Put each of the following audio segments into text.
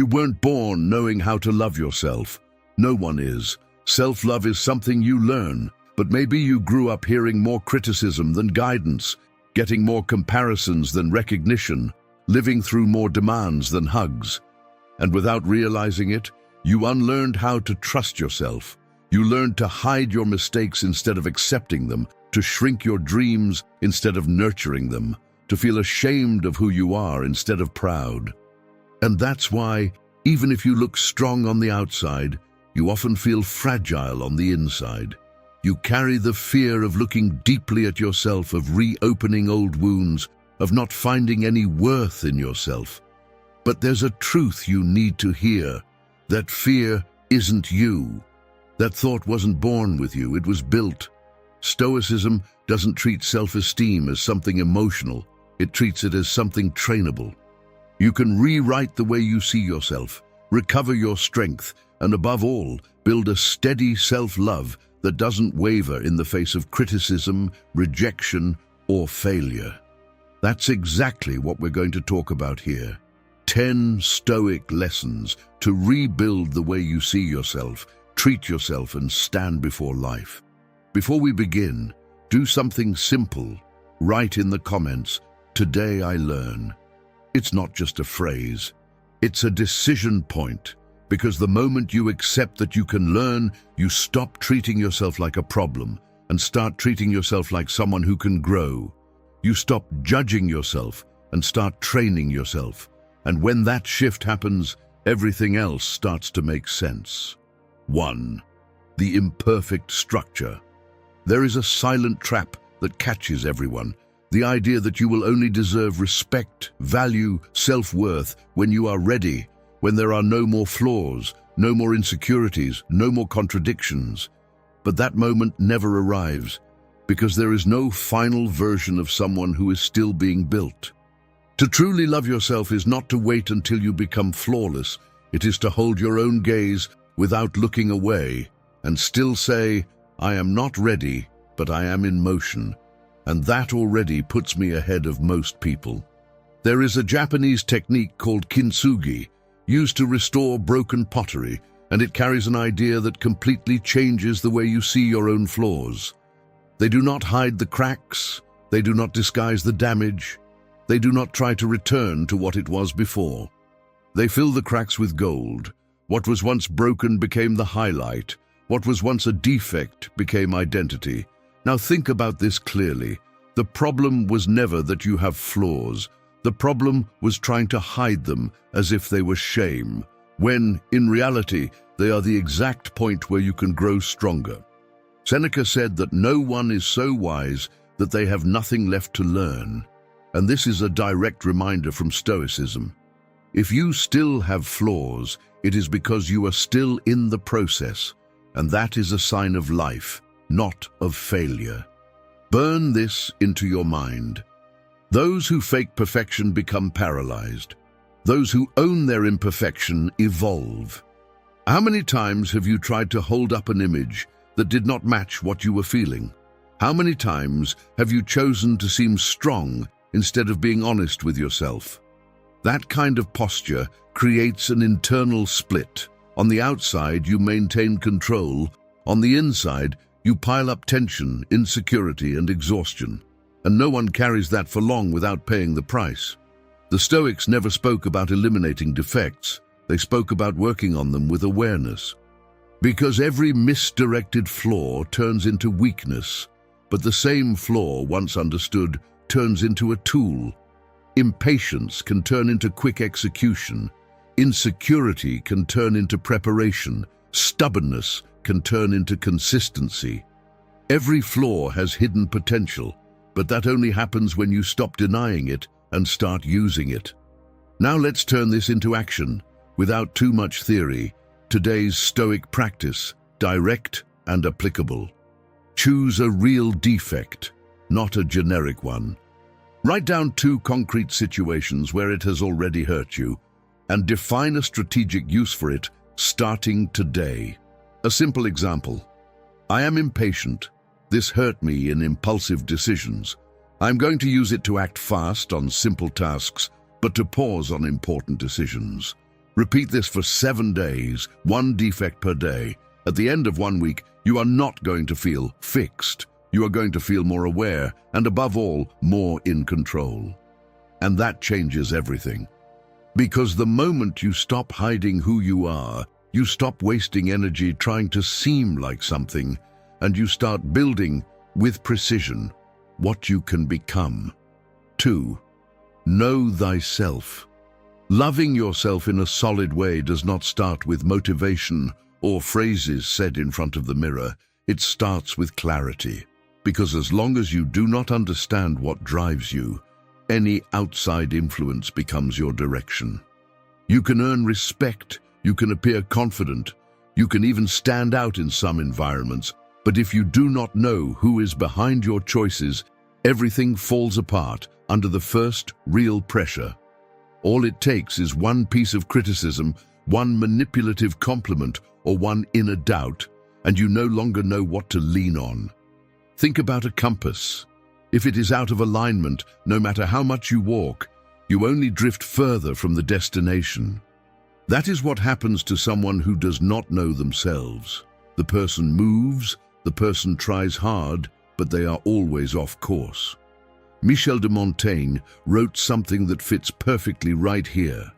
You weren't born knowing how to love yourself. No one is. Self-love is something you learn, but maybe you grew up hearing more criticism than guidance, getting more comparisons than recognition, living through more demands than hugs. And without realizing it, you unlearned how to trust yourself. You learned to hide your mistakes instead of accepting them, to shrink your dreams instead of nurturing them, to feel ashamed of who you are instead of proud. And that's why, even if you look strong on the outside, you often feel fragile on the inside. You carry the fear of looking deeply at yourself, of reopening old wounds, of not finding any worth in yourself. But there's a truth you need to hear. That fear isn't you. That thought wasn't born with you, it was built. Stoicism doesn't treat self-esteem as something emotional, it treats it as something trainable. You can rewrite the way you see yourself, recover your strength, and above all, build a steady self-love that doesn't waver in the face of criticism, rejection, or failure. That's exactly what we're going to talk about here. 10 Stoic lessons to rebuild the way you see yourself, treat yourself, and stand before life. Before we begin, do something simple. Write in the comments, "Today I learn." It's not just a phrase. It's a decision point, because the moment you accept that you can learn, you stop treating yourself like a problem and start treating yourself like someone who can grow. You stop judging yourself and start training yourself. And when that shift happens, everything else starts to make sense. 1. The imperfect structure. There is a silent trap that catches everyone. The idea that you will only deserve respect, value, self-worth when you are ready, when there are no more flaws, no more insecurities, no more contradictions. But that moment never arrives, because there is no final version of someone who is still being built. To truly love yourself is not to wait until you become flawless. It is to hold your own gaze without looking away and still say, "I am not ready, but I am in motion." And that already puts me ahead of most people. There is a Japanese technique called kintsugi, used to restore broken pottery, and it carries an idea that completely changes the way you see your own flaws. They do not hide the cracks, they do not disguise the damage, they do not try to return to what it was before. They fill the cracks with gold. What was once broken became the highlight. What was once a defect became identity. Now think about this clearly. The problem was never that you have flaws. The problem was trying to hide them as if they were shame, when, in reality, they are the exact point where you can grow stronger. Seneca said that no one is so wise that they have nothing left to learn. And this is a direct reminder from Stoicism. If you still have flaws, it is because you are still in the process, and that is a sign of life, not of failure. Burn this into your mind. Those who fake perfection become paralyzed. Those who own their imperfection evolve. How many times have you tried to hold up an image that did not match what you were feeling? How many times have you chosen to seem strong instead of being honest with yourself? That kind of posture creates an internal split. On the outside, you maintain control. On the inside, you pile up tension, insecurity, and exhaustion. And no one carries that for long without paying the price. The Stoics never spoke about eliminating defects. They spoke about working on them with awareness. Because every misdirected flaw turns into weakness, but the same flaw, once understood, turns into a tool. Impatience can turn into quick execution. Insecurity can turn into preparation. Stubbornness can turn into consistency. Every flaw has hidden potential, but that only happens when you stop denying it and start using it. Now let's turn this into action, without too much theory. Today's Stoic practice, direct and applicable. Choose a real defect, not a generic one. Write down 2 concrete situations where it has already hurt you, and define a strategic use for it, starting today. A simple example. I am impatient. This hurt me in impulsive decisions. I'm going to use it to act fast on simple tasks, but to pause on important decisions. Repeat this for 7 days, 1 defect per day. At the end of 1 week, you are not going to feel fixed. You are going to feel more aware and, above all, more in control. And that changes everything. Because the moment you stop hiding who you are, you stop wasting energy trying to seem like something, and you start building, with precision, what you can become. 2. Know thyself. Loving yourself in a solid way does not start with motivation or phrases said in front of the mirror. It starts with clarity. Because as long as you do not understand what drives you, any outside influence becomes your direction. You can earn respect, you can appear confident, you can even stand out in some environments, but if you do not know who is behind your choices, everything falls apart under the first real pressure. All it takes is one piece of criticism, one manipulative compliment, or one inner doubt, and you no longer know what to lean on. Think about a compass. If it is out of alignment, no matter how much you walk, you only drift further from the destination. That is what happens to someone who does not know themselves. The person moves, the person tries hard, but they are always off course. Michel de Montaigne wrote something that fits perfectly right here.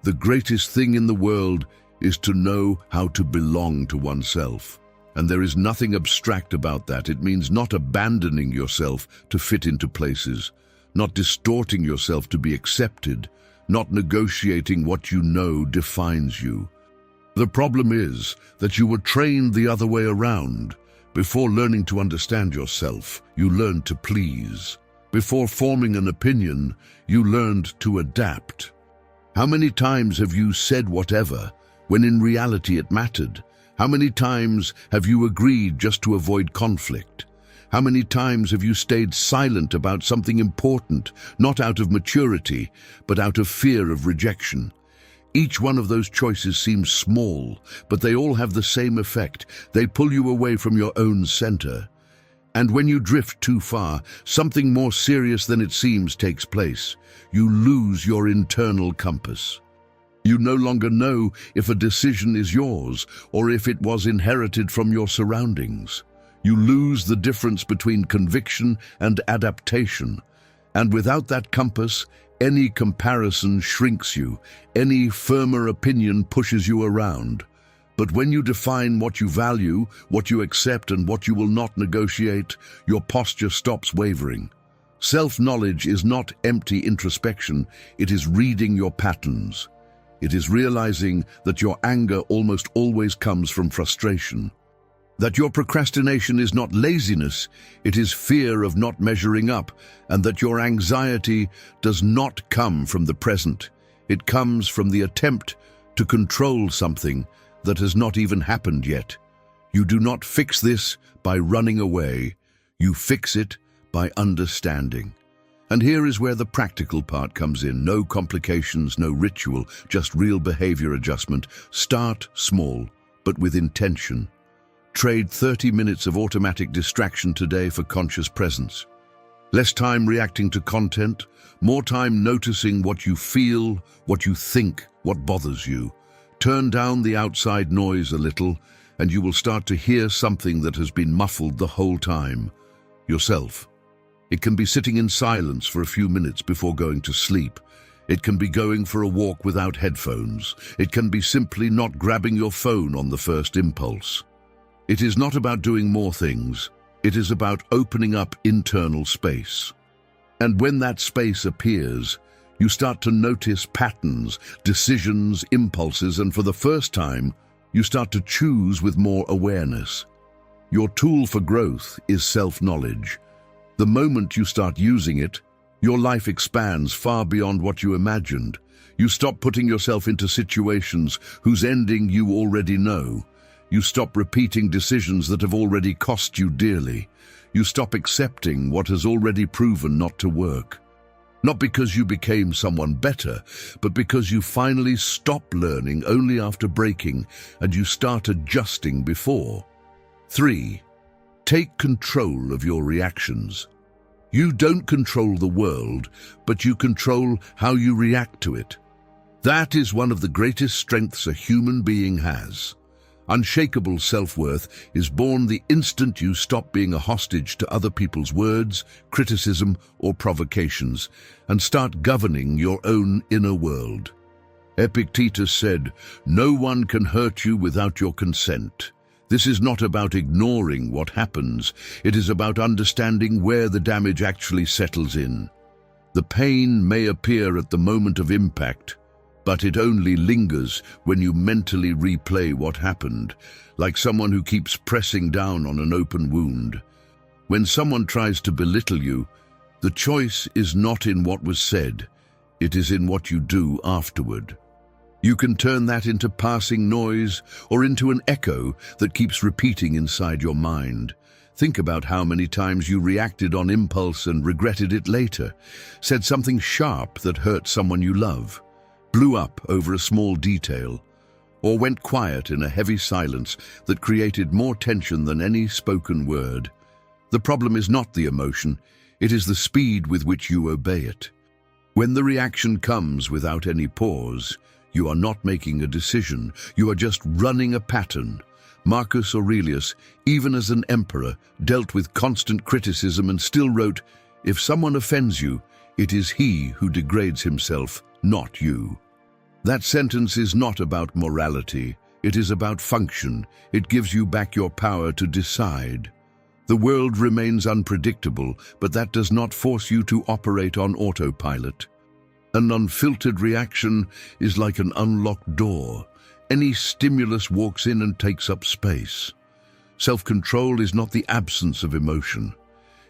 The greatest thing in the world is to know how to belong to oneself. And there is nothing abstract about that. It means not abandoning yourself to fit into places, not distorting yourself to be accepted, not negotiating what you know defines you. The problem is that you were trained the other way around. Before learning to understand yourself, you learned to please. Before forming an opinion, you learned to adapt. How many times have you said whatever, when in reality it mattered? How many times have you agreed just to avoid conflict? How many times have you stayed silent about something important, not out of maturity, but out of fear of rejection? Each one of those choices seems small, but they all have the same effect. They pull you away from your own center. And when you drift too far, something more serious than it seems takes place. You lose your internal compass. You no longer know if a decision is yours or if it was inherited from your surroundings. You lose the difference between conviction and adaptation. And without that compass, any comparison shrinks you, any firmer opinion pushes you around. But when you define what you value, what you accept, and what you will not negotiate, your posture stops wavering. Self-knowledge is not empty introspection, it is reading your patterns. It is realizing that your anger almost always comes from frustration. That your procrastination is not laziness, it is fear of not measuring up, and that your anxiety does not come from the present. It comes from the attempt to control something that has not even happened yet. You do not fix this by running away. You fix it by understanding. And here is where the practical part comes in. No complications, no ritual, just real behavior adjustment. Start small, but with intention. Trade 30 minutes of automatic distraction today for conscious presence. Less time reacting to content, more time noticing what you feel, what you think, what bothers you. Turn down the outside noise a little, and you will start to hear something that has been muffled the whole time. Yourself. It can be sitting in silence for a few minutes before going to sleep. It can be going for a walk without headphones. It can be simply not grabbing your phone on the first impulse. It is not about doing more things. It is about opening up internal space. And when that space appears, you start to notice patterns, decisions, impulses, and for the first time, you start to choose with more awareness. Your tool for growth is self-knowledge. The moment you start using it, your life expands far beyond what you imagined. You stop putting yourself into situations whose ending you already know. You stop repeating decisions that have already cost you dearly. You stop accepting what has already proven not to work. Not because you became someone better, but because you finally stop learning only after breaking and you start adjusting before. 3. Take control of your reactions. You don't control the world, but you control how you react to it. That is one of the greatest strengths a human being has. Unshakable self-worth is born the instant you stop being a hostage to other people's words, criticism, or provocations, and start governing your own inner world. Epictetus said, "No one can hurt you without your consent." This is not about ignoring what happens, it is about understanding where the damage actually settles in. The pain may appear at the moment of impact, but it only lingers when you mentally replay what happened, like someone who keeps pressing down on an open wound. When someone tries to belittle you, the choice is not in what was said, it is in what you do afterward. You can turn that into passing noise or into an echo that keeps repeating inside your mind. Think about how many times you reacted on impulse and regretted it later, said something sharp that hurt someone you love, blew up over a small detail, or went quiet in a heavy silence that created more tension than any spoken word. The problem is not the emotion, it is the speed with which you obey it. When the reaction comes without any pause, you are not making a decision, you are just running a pattern. Marcus Aurelius, even as an emperor, dealt with constant criticism and still wrote, "If someone offends you, it is he who degrades himself, not you." That sentence is not about morality, it is about function. It gives you back your power to decide. The world remains unpredictable, but that does not force you to operate on autopilot. An unfiltered reaction is like an unlocked door. Any stimulus walks in and takes up space. Self-control is not the absence of emotion.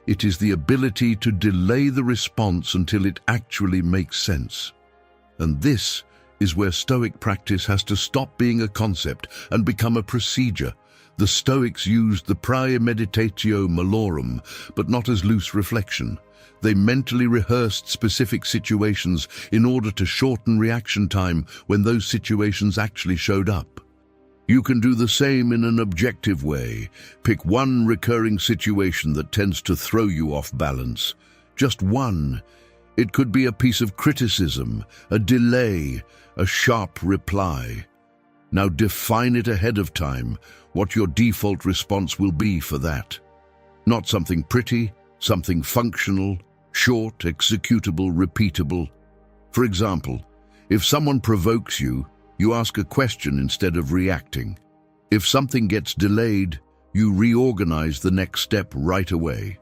It is the ability to delay the response until it actually makes sense. And this is where Stoic practice has to stop being a concept and become a procedure. The Stoics used the praemeditatio malorum, but not as loose reflection. They mentally rehearsed specific situations in order to shorten reaction time when those situations actually showed up. You can do the same in an objective way. Pick one recurring situation that tends to throw you off balance. Just one. It could be a piece of criticism, a delay, a sharp reply. Now define it ahead of time, what your default response will be for that. Not something pretty, something functional, short, executable, repeatable. For example, if someone provokes you, you ask a question instead of reacting. If something gets delayed, you reorganize the next step right away.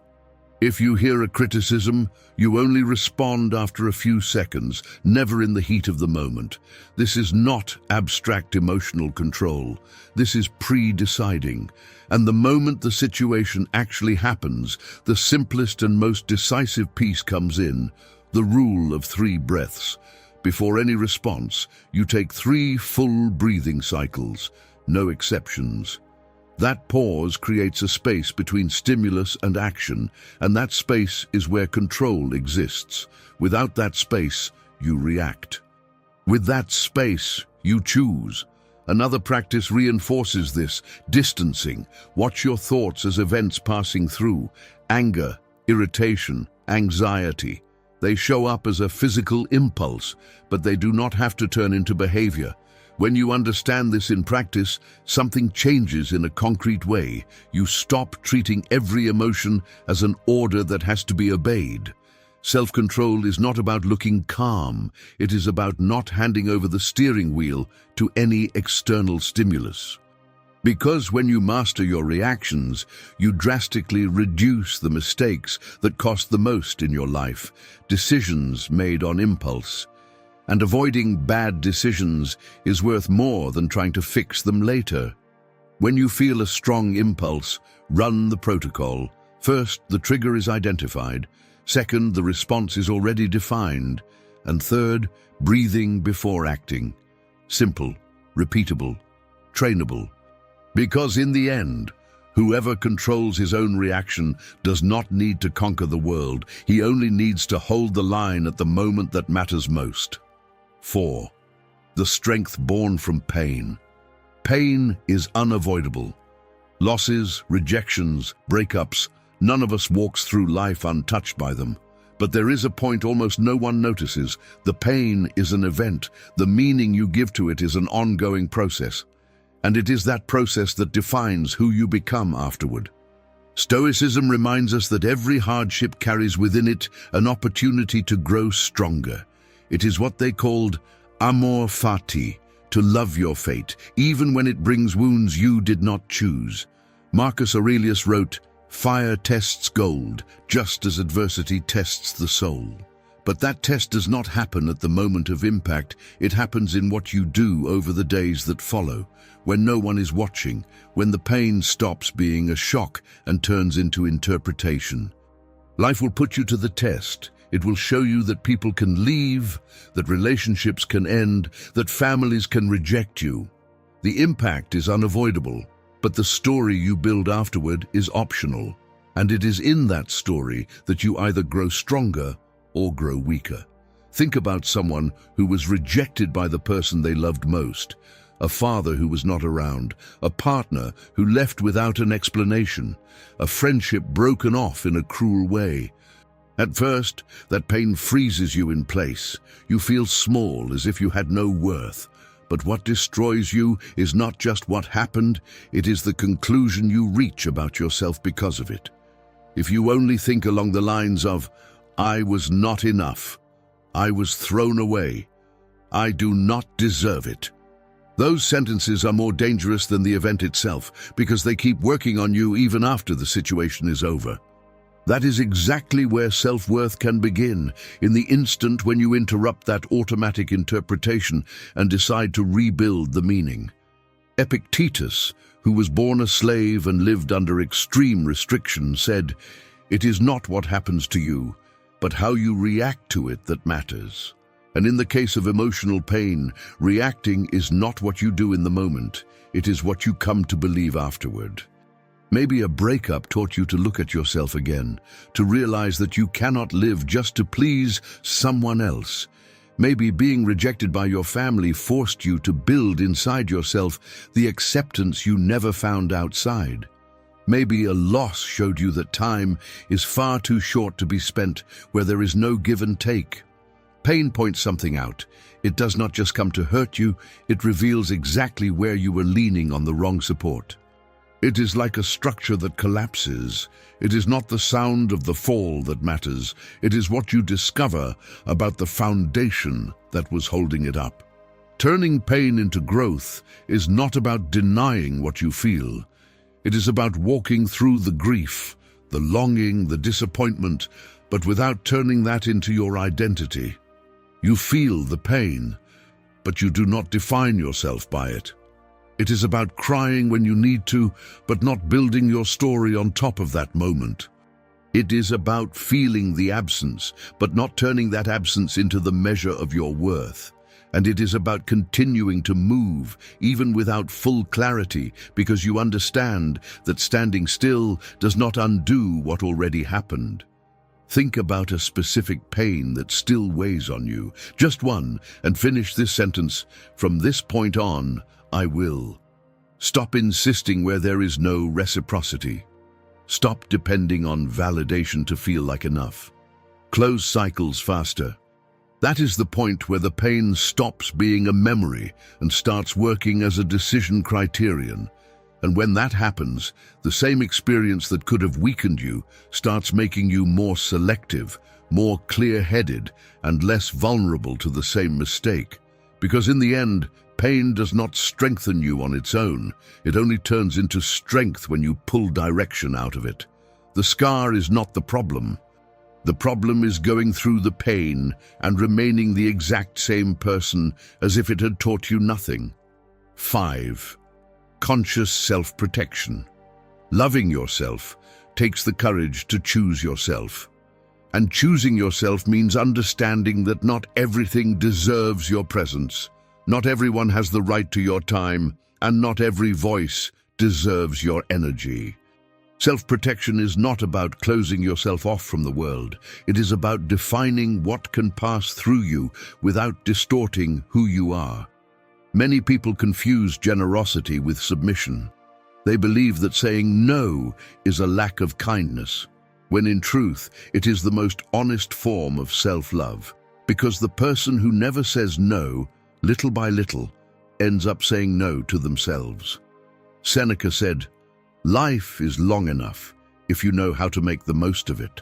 If you hear a criticism, you only respond after a few seconds, never in the heat of the moment. This is not abstract emotional control. This is pre-deciding. And the moment the situation actually happens, the simplest and most decisive piece comes in, the rule of 3 breaths. Before any response, you take 3 full breathing cycles, no exceptions. That pause creates a space between stimulus and action, and that space is where control exists. Without that space, you react. With that space, you choose. Another practice reinforces this, distancing. Watch your thoughts as events passing through. Anger, irritation, anxiety. They show up as a physical impulse, but they do not have to turn into behavior. When you understand this in practice, something changes in a concrete way. You stop treating every emotion as an order that has to be obeyed. Self-control is not about looking calm. It is about not handing over the steering wheel to any external stimulus. Because when you master your reactions, you drastically reduce the mistakes that cost the most in your life, decisions made on impulse. And avoiding bad decisions is worth more than trying to fix them later. When you feel a strong impulse, run the protocol. First, the trigger is identified. Second, the response is already defined. And third, breathing before acting. Simple, repeatable, trainable. Because in the end, whoever controls his own reaction does not need to conquer the world. He only needs to hold the line at the moment that matters most. 4. The strength born from pain. Pain is unavoidable. Losses, rejections, breakups, none of us walks through life untouched by them. But there is a point almost no one notices. The pain is an event. The meaning you give to it is an ongoing process. And it is that process that defines who you become afterward. Stoicism reminds us that every hardship carries within it an opportunity to grow stronger. It is what they called amor fati, to love your fate, even when it brings wounds you did not choose. Marcus Aurelius wrote, "Fire tests gold, just as adversity tests the soul." But that test does not happen at the moment of impact. It happens in what you do over the days that follow, when no one is watching, when the pain stops being a shock and turns into interpretation. Life will put you to the test. It will show you that people can leave, that relationships can end, that families can reject you. The impact is unavoidable, but the story you build afterward is optional. And it is in that story that you either grow stronger or grow weaker. Think about someone who was rejected by the person they loved most, a father who was not around, a partner who left without an explanation, a friendship broken off in a cruel way. At first, that pain freezes you in place. You feel small, as if you had no worth. But what destroys you is not just what happened, it is the conclusion you reach about yourself because of it. If you only think along the lines of, "I was not enough, I was thrown away, I do not deserve it," those sentences are more dangerous than the event itself, because they keep working on you even after the situation is over. That is exactly where self-worth can begin, in the instant when you interrupt that automatic interpretation and decide to rebuild the meaning. Epictetus, who was born a slave and lived under extreme restriction, said, "It is not what happens to you, but how you react to it that matters." And in the case of emotional pain, reacting is not what you do in the moment, it is what you come to believe afterward. Maybe a breakup taught you to look at yourself again, to realize that you cannot live just to please someone else. Maybe being rejected by your family forced you to build inside yourself the acceptance you never found outside. Maybe a loss showed you that time is far too short to be spent where there is no give and take. Pain points something out. It does not just come to hurt you, it reveals exactly where you were leaning on the wrong support. It is like a structure that collapses. It is not the sound of the fall that matters. It is what you discover about the foundation that was holding it up. Turning pain into growth is not about denying what you feel. It is about walking through the grief, the longing, the disappointment, but without turning that into your identity. You feel the pain, but you do not define yourself by it. It is about crying when you need to, but not building your story on top of that moment. It is about feeling the absence, but not turning that absence into the measure of your worth. And it is about continuing to move, even without full clarity, because you understand that standing still does not undo what already happened. Think about a specific pain that still weighs on you, just one, and finish this sentence, "From this point on, I will." Stop insisting where there is no reciprocity. Stop depending on validation to feel like enough. Close cycles faster. That is the point where the pain stops being a memory and starts working as a decision criterion. And when that happens, the same experience that could have weakened you starts making you more selective, more clear-headed, and less vulnerable to the same mistake. Because in the end, pain does not strengthen you on its own. It only turns into strength when you pull direction out of it. The scar is not the problem. The problem is going through the pain and remaining the exact same person as if it had taught you nothing. 5. Conscious self-protection. Loving yourself takes the courage to choose yourself. And choosing yourself means understanding that not everything deserves your presence. Not everyone has the right to your time, and not every voice deserves your energy. Self-protection is not about closing yourself off from the world. It is about defining what can pass through you without distorting who you are. Many people confuse generosity with submission. They believe that saying no is a lack of kindness. when in truth it is the most honest form of self-love, because the person who never says no, little by little, ends up saying no to themselves. Seneca said, "Life is long enough if you know how to make the most of it."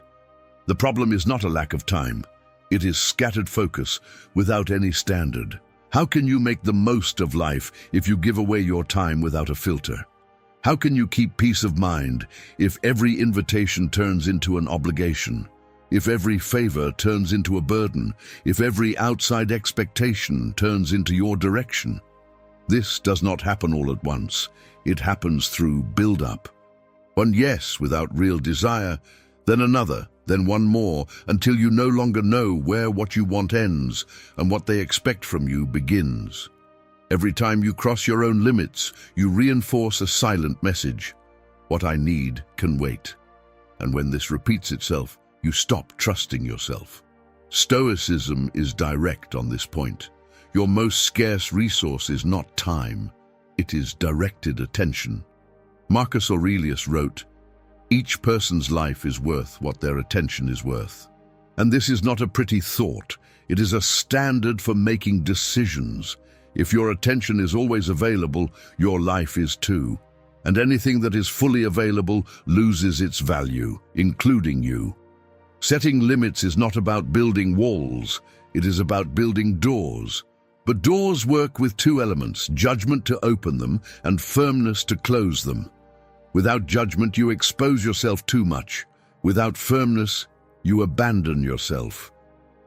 The problem is not a lack of time. It is scattered focus without any standard. How can you make the most of life if you give away your time without a filter? How can you keep peace of mind if every invitation turns into an obligation? If every favor turns into a burden? If every outside expectation turns into your direction? This does not happen all at once. It happens through build-up. One yes without real desire, then another, then one more, until you no longer know where what you want ends and what they expect from you begins. Every time you cross your own limits, you reinforce a silent message. What I need can wait. And when this repeats itself, you stop trusting yourself. Stoicism is direct on this point. Your most scarce resource is not time, it is directed attention. Marcus Aurelius wrote, "Each person's life is worth what their attention is worth." And this is not a pretty thought. It is a standard for making decisions. If your attention is always available, your life is too. And anything that is fully available loses its value, including you. Setting limits is not about building walls. It is about building doors. But doors work with two elements: judgment to open them and firmness to close them. Without judgment, you expose yourself too much. Without firmness, you abandon yourself.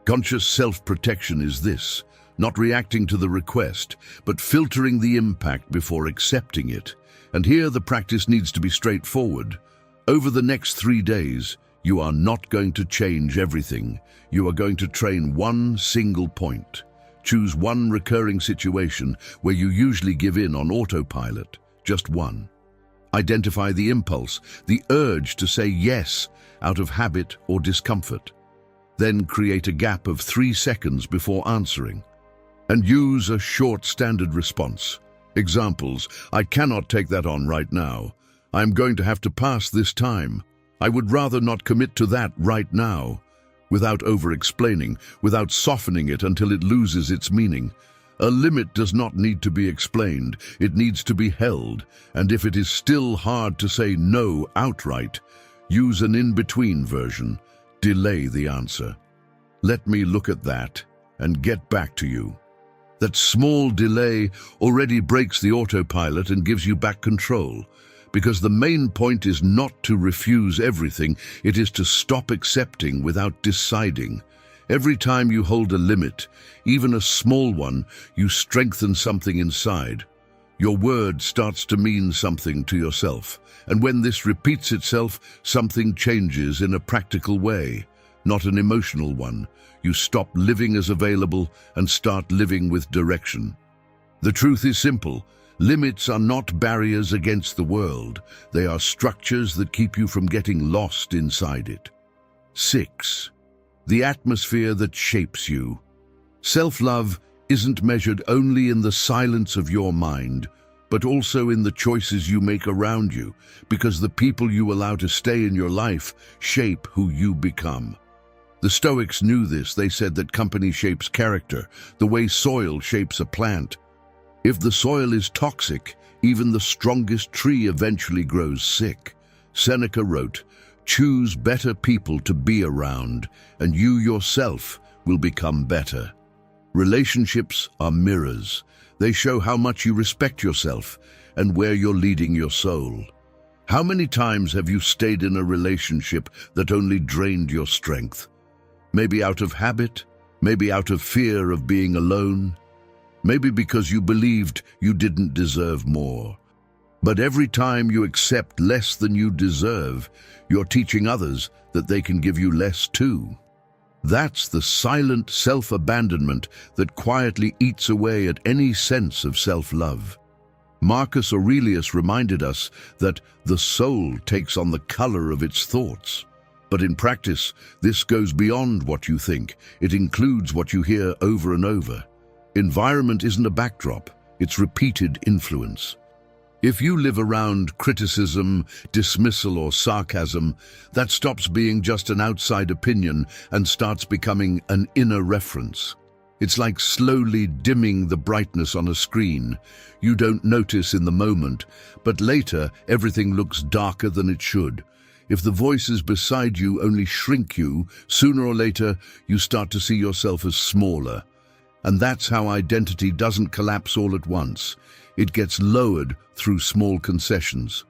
Conscious self-protection is this: not reacting to the request, but filtering the impact before accepting it. And here the practice needs to be straightforward. Over the next 3 days, you are not going to change everything. You are going to train one single point. Choose one recurring situation where you usually give in on autopilot, just one. Identify the impulse, the urge to say yes out of habit or discomfort. Then create a gap of 3 seconds before answering. And use a short standard response. Examples: I cannot take that on right now. I'm going to have to pass this time. I would rather not commit to that right now. Without over-explaining, without softening it until it loses its meaning. A limit does not need to be explained, it needs to be held, and if it is still hard to say no outright, use an in-between version. Delay the answer. Let me look at that and get back to you. That small delay already breaks the autopilot and gives you back control, because the main point is not to refuse everything, it is to stop accepting without deciding. Every time you hold a limit, even a small one, you strengthen something inside. Your word starts to mean something to yourself, and when this repeats itself, something changes in a practical way, not an emotional one. You stop living as available and start living with direction. The truth is simple. Limits are not barriers against the world. They are structures that keep you from getting lost inside it. 6. The atmosphere that shapes you. Self-love isn't measured only in the silence of your mind, but also in the choices you make around you, because the people you allow to stay in your life shape who you become. The Stoics knew this. They said that company shapes character, the way soil shapes a plant. If the soil is toxic, even the strongest tree eventually grows sick. Seneca wrote, "Choose better people to be around, and you yourself will become better." Relationships are mirrors. They show how much you respect yourself and where you're leading your soul. How many times have you stayed in a relationship that only drained your strength? Maybe out of habit, maybe out of fear of being alone, maybe because you believed you didn't deserve more. But every time you accept less than you deserve, you're teaching others that they can give you less too. That's the silent self-abandonment that quietly eats away at any sense of self-love. Marcus Aurelius reminded us that the soul takes on the color of its thoughts. But in practice, this goes beyond what you think. It includes what you hear over and over. Environment isn't a backdrop, it's repeated influence. If you live around criticism, dismissal, or sarcasm, that stops being just an outside opinion and starts becoming an inner reference. It's like slowly dimming the brightness on a screen. You don't notice in the moment, but later everything looks darker than it should. If the voices beside you only shrink you, sooner or later you start to see yourself as smaller. And that's how identity doesn't collapse all at once. It gets lowered through small concessions.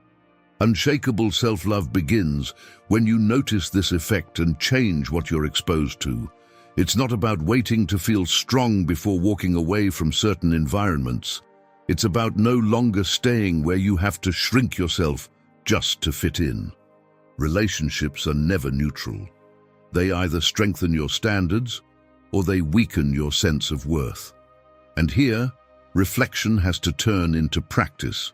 Unshakable self-love begins when you notice this effect and change what you're exposed to. It's not about waiting to feel strong before walking away from certain environments. It's about no longer staying where you have to shrink yourself just to fit in. Relationships are never neutral. They either strengthen your standards or they weaken your sense of worth. And here, reflection has to turn into practice.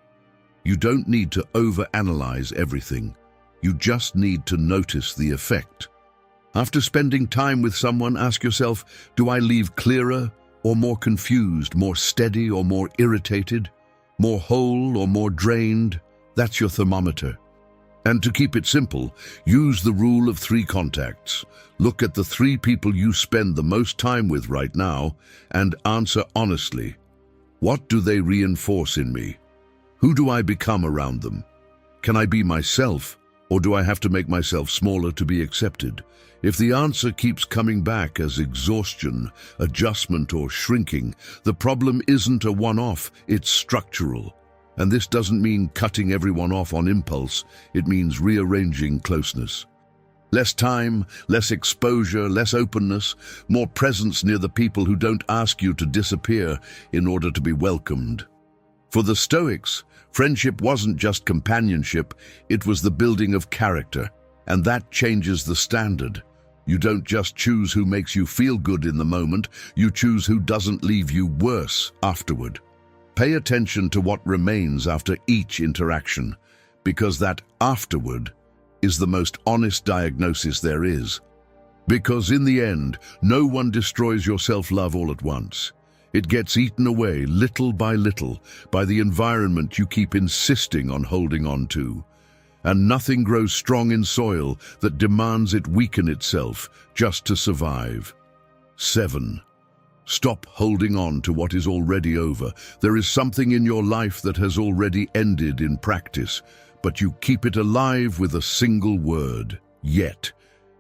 You don't need to overanalyze everything. You just need to notice the effect. After spending time with someone, ask yourself, do I leave clearer or more confused, more steady or more irritated, more whole or more drained? That's your thermometer. And to keep it simple, use the rule of 3 contacts. Look at the 3 people you spend the most time with right now and answer honestly. What do they reinforce in me? Who do I become around them? Can I be myself, or do I have to make myself smaller to be accepted? If the answer keeps coming back as exhaustion, adjustment, or shrinking, the problem isn't a one-off, it's structural. And this doesn't mean cutting everyone off on impulse, it means rearranging closeness. Less time, less exposure, less openness, more presence near the people who don't ask you to disappear in order to be welcomed. For the Stoics, friendship wasn't just companionship, it was the building of character, and that changes the standard. You don't just choose who makes you feel good in the moment, you choose who doesn't leave you worse afterward. Pay attention to what remains after each interaction, because that afterward is the most honest diagnosis there is. Because in the end, no one destroys your self-love all at once. It gets eaten away little by little by the environment you keep insisting on holding on to. And nothing grows strong in soil that demands it weaken itself just to survive. 7. Stop holding on to what is already over. There is something in your life that has already ended in practice, but you keep it alive with a single word, yet.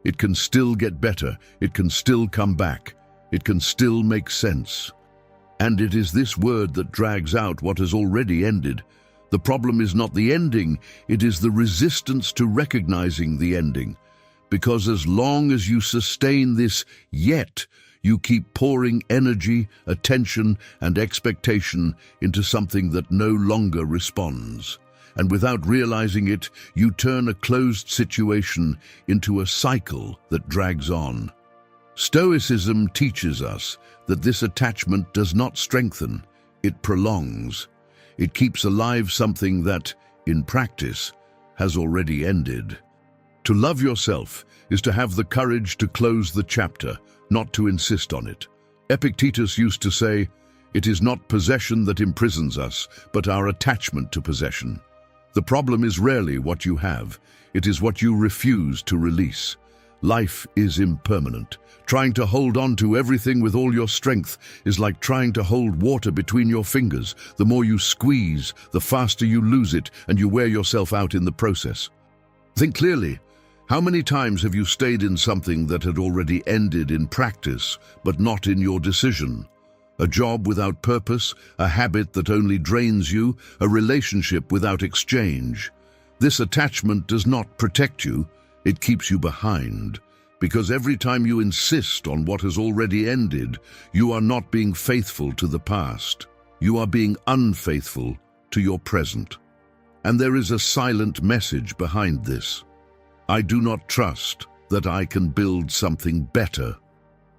It can still get better, it can still come back, it can still make sense. And it is this word that drags out what has already ended. The problem is not the ending, it is the resistance to recognizing the ending. Because as long as you sustain this yet, you keep pouring energy, attention, and expectation into something that no longer responds. And without realizing it, you turn a closed situation into a cycle that drags on. Stoicism teaches us that this attachment does not strengthen, it prolongs. It keeps alive something that, in practice, has already ended. To love yourself is to have the courage to close the chapter, not to insist on it. Epictetus used to say, "It is not possession that imprisons us, but our attachment to possession." The problem is rarely what you have, it is what you refuse to release. Life is impermanent. Trying to hold on to everything with all your strength is like trying to hold water between your fingers. The more you squeeze, the faster you lose it, and you wear yourself out in the process. Think clearly. How many times have you stayed in something that had already ended in practice, but not in your decision? A job without purpose, a habit that only drains you, a relationship without exchange. This attachment does not protect you, it keeps you behind. Because every time you insist on what has already ended, you are not being faithful to the past. You are being unfaithful to your present. And there is a silent message behind this. I do not trust that I can build something better.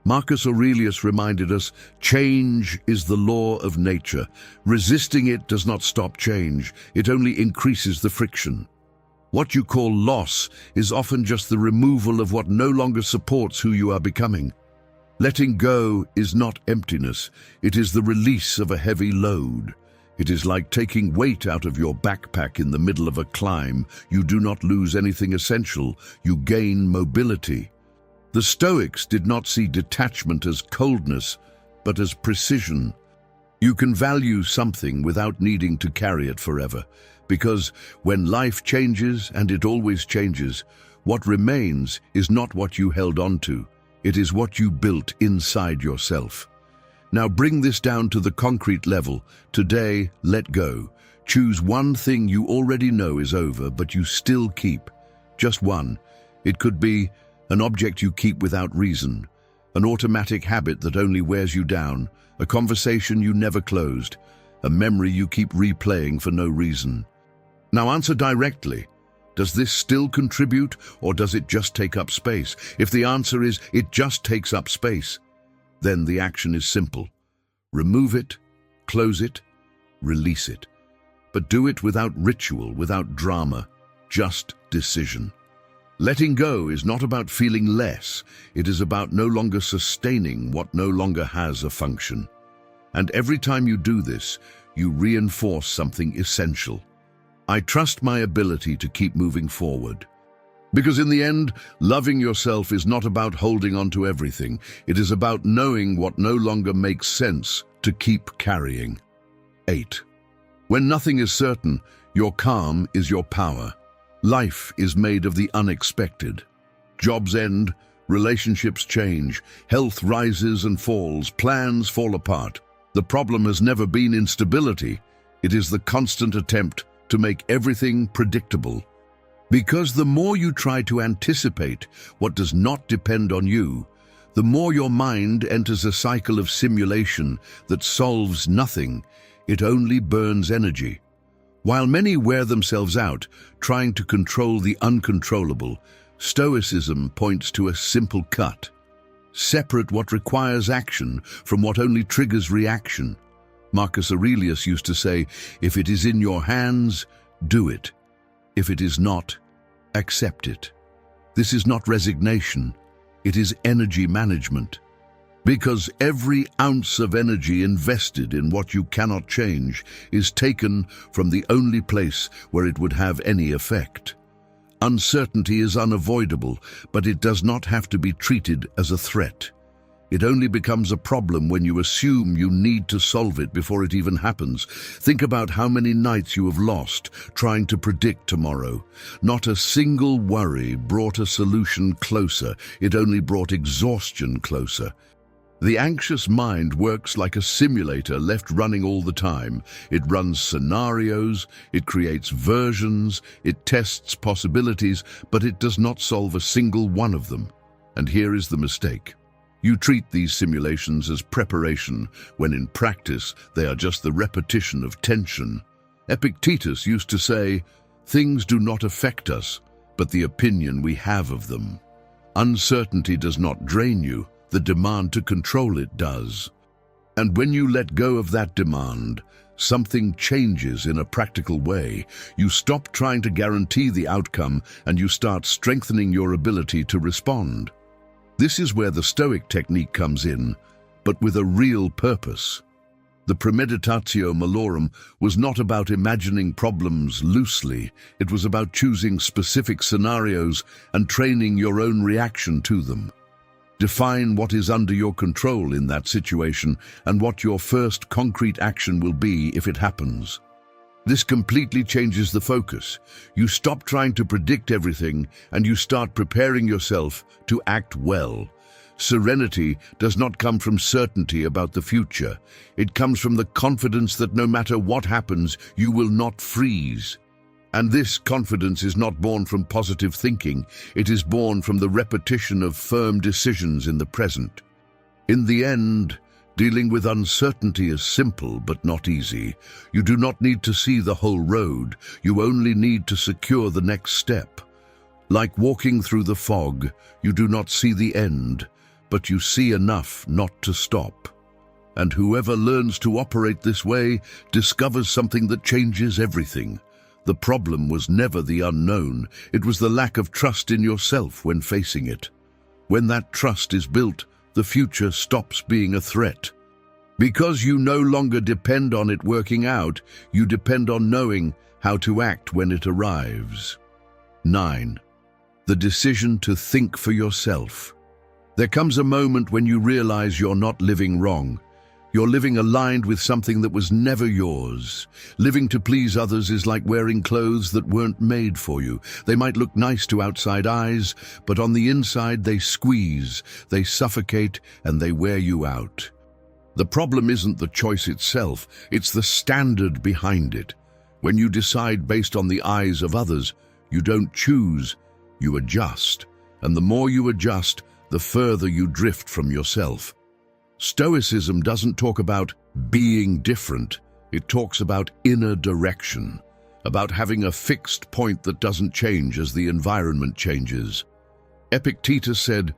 Marcus Aurelius reminded us, change is the law of nature. Resisting it does not stop change, it only increases the friction. What you call loss is often just the removal of what no longer supports who you are becoming. Letting go is not emptiness, it is the release of a heavy load. It is like taking weight out of your backpack in the middle of a climb. You do not lose anything essential, you gain mobility. The Stoics did not see detachment as coldness, but as precision. You can value something without needing to carry it forever, because when life changes, and it always changes, what remains is not what you held on to, it is what you built inside yourself. Now bring this down to the concrete level. Today, let go. Choose one thing you already know is over, but you still keep. Just one. It could be an object you keep without reason, an automatic habit that only wears you down, a conversation you never closed, a memory you keep replaying for no reason. Now answer directly. Does this still contribute, or does it just take up space? If the answer is, it just takes up space, then the action is simple. Remove it, close it, release it. But do it without ritual, without drama, just decision. Letting go is not about feeling less, it is about no longer sustaining what no longer has a function. And every time you do this, you reinforce something essential. I trust my ability to keep moving forward. Because in the end, loving yourself is not about holding on to everything. It is about knowing what no longer makes sense to keep carrying. 8. When nothing is certain, your calm is your power. Life is made of the unexpected. Jobs end, relationships change, health rises and falls, plans fall apart. The problem has never been instability. It is the constant attempt to make everything predictable. Because the more you try to anticipate what does not depend on you, the more your mind enters a cycle of simulation that solves nothing. It only burns energy. While many wear themselves out trying to control the uncontrollable, Stoicism points to a simple cut. Separate what requires action from what only triggers reaction. Marcus Aurelius used to say, if it is in your hands, do it. If it is not, accept it. This is not resignation, it is energy management. Because every ounce of energy invested in what you cannot change is taken from the only place where it would have any effect. Uncertainty is unavoidable, but it does not have to be treated as a threat. It only becomes a problem when you assume you need to solve it before it even happens. Think about how many nights you have lost trying to predict tomorrow. Not a single worry brought a solution closer. It only brought exhaustion closer. The anxious mind works like a simulator left running all the time. It runs scenarios, it creates versions, it tests possibilities, but it does not solve a single one of them. And here is the mistake. You treat these simulations as preparation, when in practice they are just the repetition of tension. Epictetus used to say, "Things do not affect us, but the opinion we have of them." Uncertainty does not drain you, the demand to control it does. And when you let go of that demand, something changes in a practical way. You stop trying to guarantee the outcome and you start strengthening your ability to respond. This is where the Stoic technique comes in, but with a real purpose. The premeditatio malorum was not about imagining problems loosely. It was about choosing specific scenarios and training your own reaction to them. Define what is under your control in that situation and what your first concrete action will be if it happens. This completely changes the focus. You stop trying to predict everything and you start preparing yourself to act well. Serenity does not come from certainty about the future. It comes from the confidence that no matter what happens, you will not freeze. And this confidence is not born from positive thinking. It is born from the repetition of firm decisions in the present. In the end, dealing with uncertainty is simple but not easy. You do not need to see the whole road. You only need to secure the next step. Like walking through the fog, you do not see the end, but you see enough not to stop. And whoever learns to operate this way discovers something that changes everything. The problem was never the unknown. It was the lack of trust in yourself when facing it. When that trust is built, the future stops being a threat. Because you no longer depend on it working out, you depend on knowing how to act when it arrives. 9. The decision to think for yourself. There comes a moment when you realize you're not living wrong. You're living aligned with something that was never yours. Living to please others is like wearing clothes that weren't made for you. They might look nice to outside eyes, but on the inside they squeeze, they suffocate, and they wear you out. The problem isn't the choice itself, it's the standard behind it. When you decide based on the eyes of others, you don't choose, you adjust. And the more you adjust, the further you drift from yourself. Stoicism doesn't talk about being different. It talks about inner direction, about having a fixed point that doesn't change as the environment changes. Epictetus said,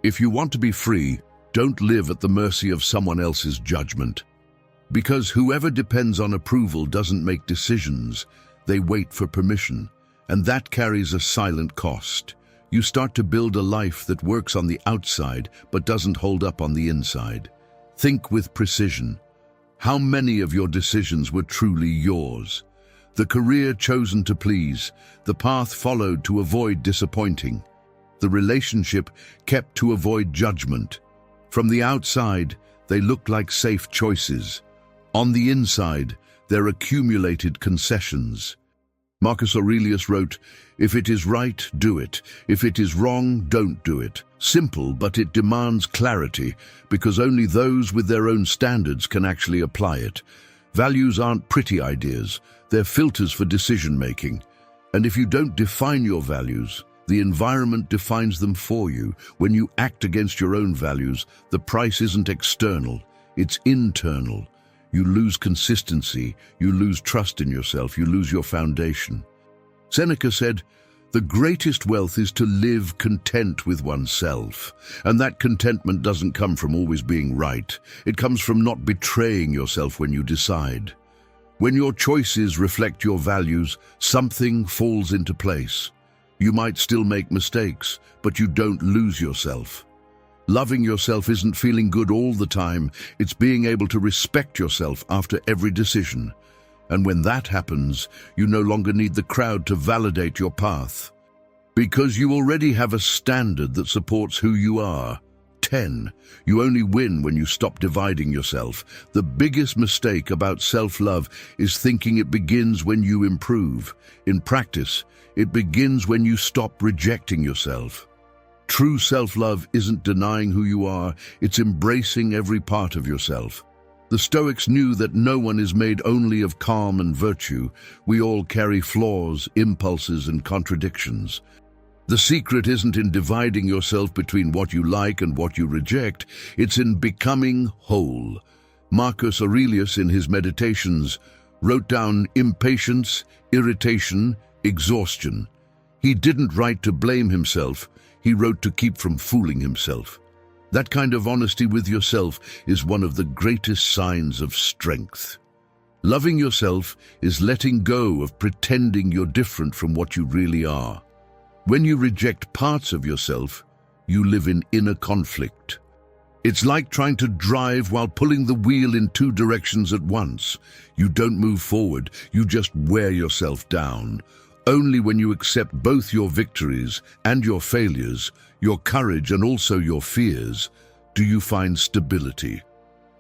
"If you want to be free, don't live at the mercy of someone else's judgment." Because whoever depends on approval doesn't make decisions, they wait for permission, and that carries a silent cost. You start to build a life that works on the outside but doesn't hold up on the inside. Think with precision. How many of your decisions were truly yours? The career chosen to please, the path followed to avoid disappointing, the relationship kept to avoid judgment. From the outside, they look like safe choices. On the inside, they're accumulated concessions. Marcus Aurelius wrote, "If it is right, do it. If it is wrong, don't do it." Simple, but it demands clarity, because only those with their own standards can actually apply it. Values aren't pretty ideas, they're filters for decision-making. And if you don't define your values, the environment defines them for you. When you act against your own values, the price isn't external, it's internal. You lose consistency, you lose trust in yourself, you lose your foundation. Seneca said, "The greatest wealth is to live content with oneself." And that contentment doesn't come from always being right. It comes from not betraying yourself when you decide. When your choices reflect your values, something falls into place. You might still make mistakes, but you don't lose yourself. Loving yourself isn't feeling good all the time, it's being able to respect yourself after every decision. And when that happens, you no longer need the crowd to validate your path. Because you already have a standard that supports who you are. 10. You only win when you stop dividing yourself. The biggest mistake about self-love is thinking it begins when you improve. In practice, it begins when you stop rejecting yourself. True self-love isn't denying who you are, it's embracing every part of yourself. The Stoics knew that no one is made only of calm and virtue. We all carry flaws, impulses, and contradictions. The secret isn't in dividing yourself between what you like and what you reject, it's in becoming whole. Marcus Aurelius, in his Meditations, wrote down impatience, irritation, exhaustion. He didn't write to blame himself, he wrote to keep from fooling himself. That kind of honesty with yourself is one of the greatest signs of strength. Loving yourself is letting go of pretending you're different from what you really are. When you reject parts of yourself, you live in inner conflict. It's like trying to drive while pulling the wheel in two directions at once. You don't move forward, you just wear yourself down. Only when you accept both your victories and your failures, your courage and also your fears, do you find stability.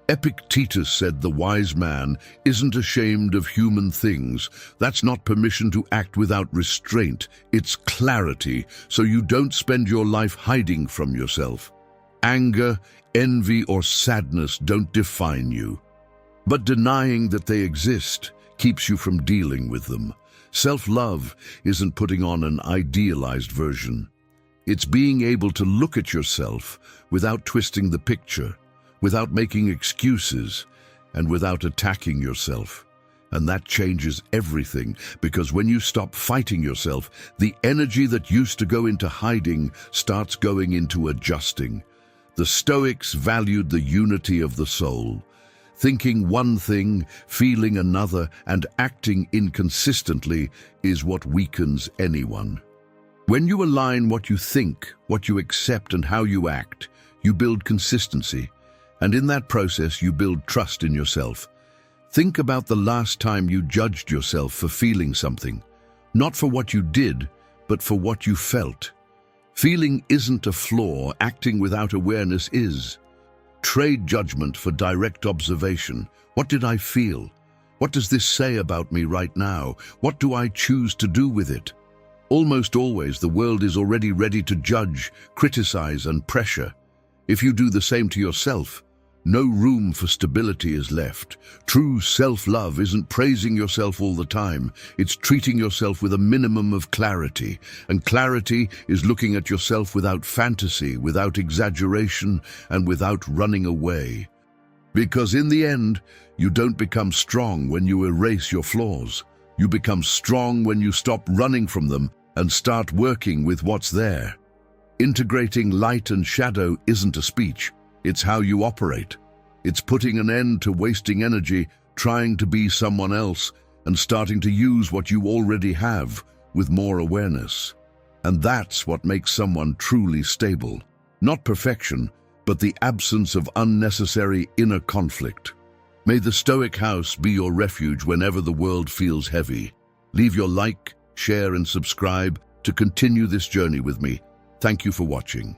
Epictetus said the wise man isn't ashamed of human things. That's not permission to act without restraint, it's clarity, so you don't spend your life hiding from yourself. Anger, envy, or sadness don't define you. But denying that they exist keeps you from dealing with them. Self-love isn't putting on an idealized version. It's being able to look at yourself without twisting the picture, without making excuses, and without attacking yourself. And that changes everything, because when you stop fighting yourself, the energy that used to go into hiding starts going into adjusting. The Stoics valued the unity of the soul. Thinking one thing, feeling another, and acting inconsistently is what weakens anyone. When you align what you think, what you accept, and how you act, you build consistency. And in that process, you build trust in yourself. Think about the last time you judged yourself for feeling something, not for what you did, but for what you felt. Feeling isn't a flaw, acting without awareness is. Trade judgment for direct observation. What did I feel? What does this say about me right now? What do I choose to do with it? Almost always, the world is already ready to judge, criticize, and pressure. If you do the same to yourself, no room for stability is left. True self-love isn't praising yourself all the time. It's treating yourself with a minimum of clarity. And clarity is looking at yourself without fantasy, without exaggeration, and without running away. Because in the end, you don't become strong when you erase your flaws. You become strong when you stop running from them and start working with what's there. Integrating light and shadow isn't a speech. It's how you operate. It's putting an end to wasting energy trying to be someone else and starting to use what you already have with more awareness. And that's what makes someone truly stable. Not perfection, but the absence of unnecessary inner conflict. May the Stoic house be your refuge whenever the world feels heavy. Leave your like, share, and subscribe to continue this journey with me. Thank you for watching.